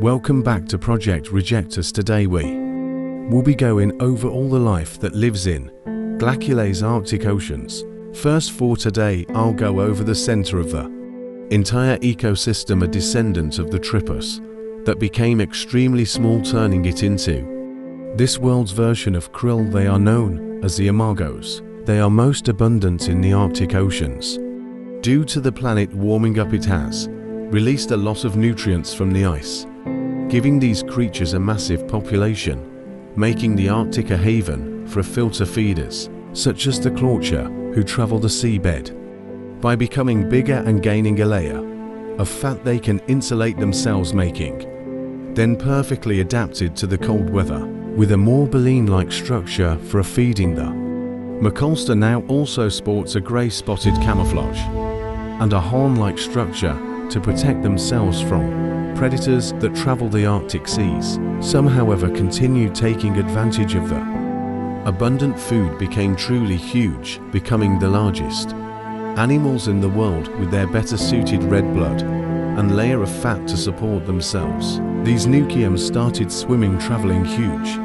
Welcome back to Project Rejectus. Today we'll be going over all the life that lives in Glacia's Arctic oceans. First, for today, I'll go over the center of the entire ecosystem, a descendant of the Tripus that became extremely small, turning it into this world's version of krill. They are known as the immagos. They are most abundant in the Arctic oceans. Due to the planet warming up, it has released a lot of nutrients from the ice, giving these creatures a massive population, making the Arctic a haven for filter feeders, such as the chlorcha, who travel the seabed. By becoming bigger and gaining a layer of fat, they can insulate themselves, making then perfectly adapted to the cold weather, with a more baleen-like structure for feeding. The McColster now also sports a grey-spotted camouflage and a horn-like structure to protect themselves from predators that travel the Arctic seas. Some, however, continued taking advantage of the abundant food, became truly huge, becoming the largest animals in the world with their better suited red blood and layer of fat to support themselves. These nukiums started swimming, traveling huge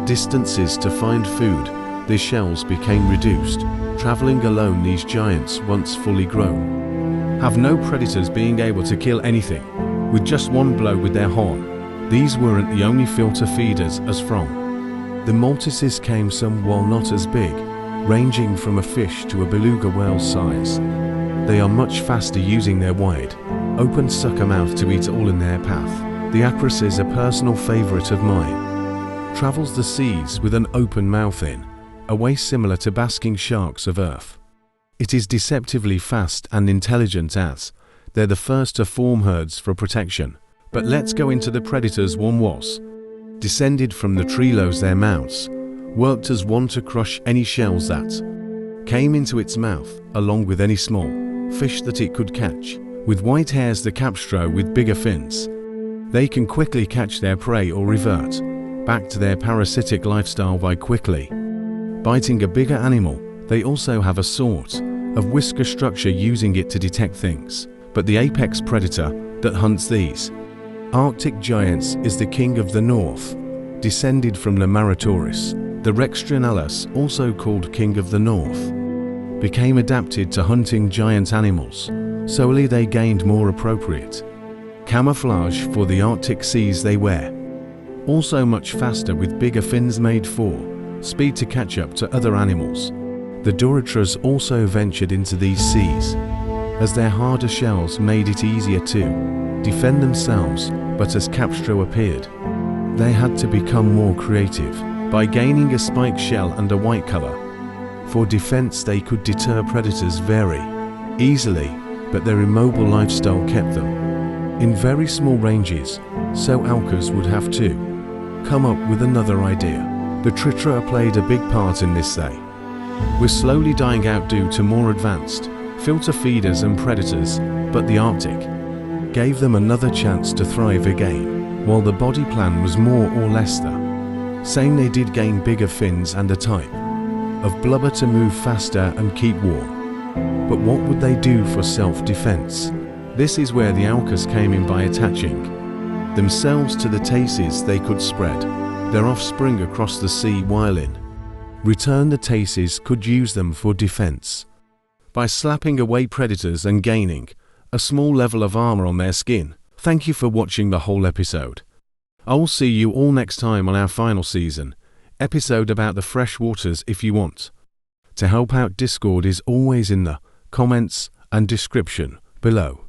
distances to find food. Their shells became reduced, traveling alone. These giants, once fully grown, have no predators, being able to kill anything with just one blow with their horn. These weren't the only filter feeders, as from the Maltises came some, while not as big, ranging from a fish to a beluga whale size. They are much faster, using their wide, open sucker mouth to eat all in their path. The acris is a personal favorite of mine. Travels the seas with an open mouth in a way similar to basking sharks of Earth. It is deceptively fast and intelligent, as they're the first to form herds for protection. But let's go into the predators. One was descended from the trelos. Their mouths worked as one to crush any shells that came into its mouth, along with any small fish that it could catch. With white hairs, the capstro with bigger fins, they can quickly catch their prey or revert back to their parasitic lifestyle by quickly biting a bigger animal. They also have a sort of whisker structure, using it to detect things. But the apex predator that hunts these Arctic giants is the king of the north, descended from the Maratoris. The Rextrinalis, also called king of the north, became adapted to hunting giant animals. Solely they gained more appropriate camouflage for the Arctic seas. They were also much faster, with bigger fins made for speed to catch up to other animals. The Duratras also ventured into these seas, as their harder shells made it easier to defend themselves. But as capstro appeared, they had to become more creative by gaining a spike shell and a white color. For defense, they could deter predators very easily, but their immobile lifestyle kept them in very small ranges, so Alcas would have to come up with another idea. The Tritra played a big part in this. They were slowly dying out due to more advanced filter feeders and predators, but the Arctic gave them another chance to thrive again. While the body plan was more or less the same, they did gain bigger fins and a type of blubber to move faster and keep warm. But what would they do for self-defense? This is where the Alcas came in. By attaching themselves to the taces, they could spread their offspring across the sea, while in return the taces could use them for defense by slapping away predators and gaining a small level of armor on their skin. Thank you for watching the whole episode. I will see you all next time on our final season episode about the fresh waters. If you want to help out, Discord is always in the comments and description below.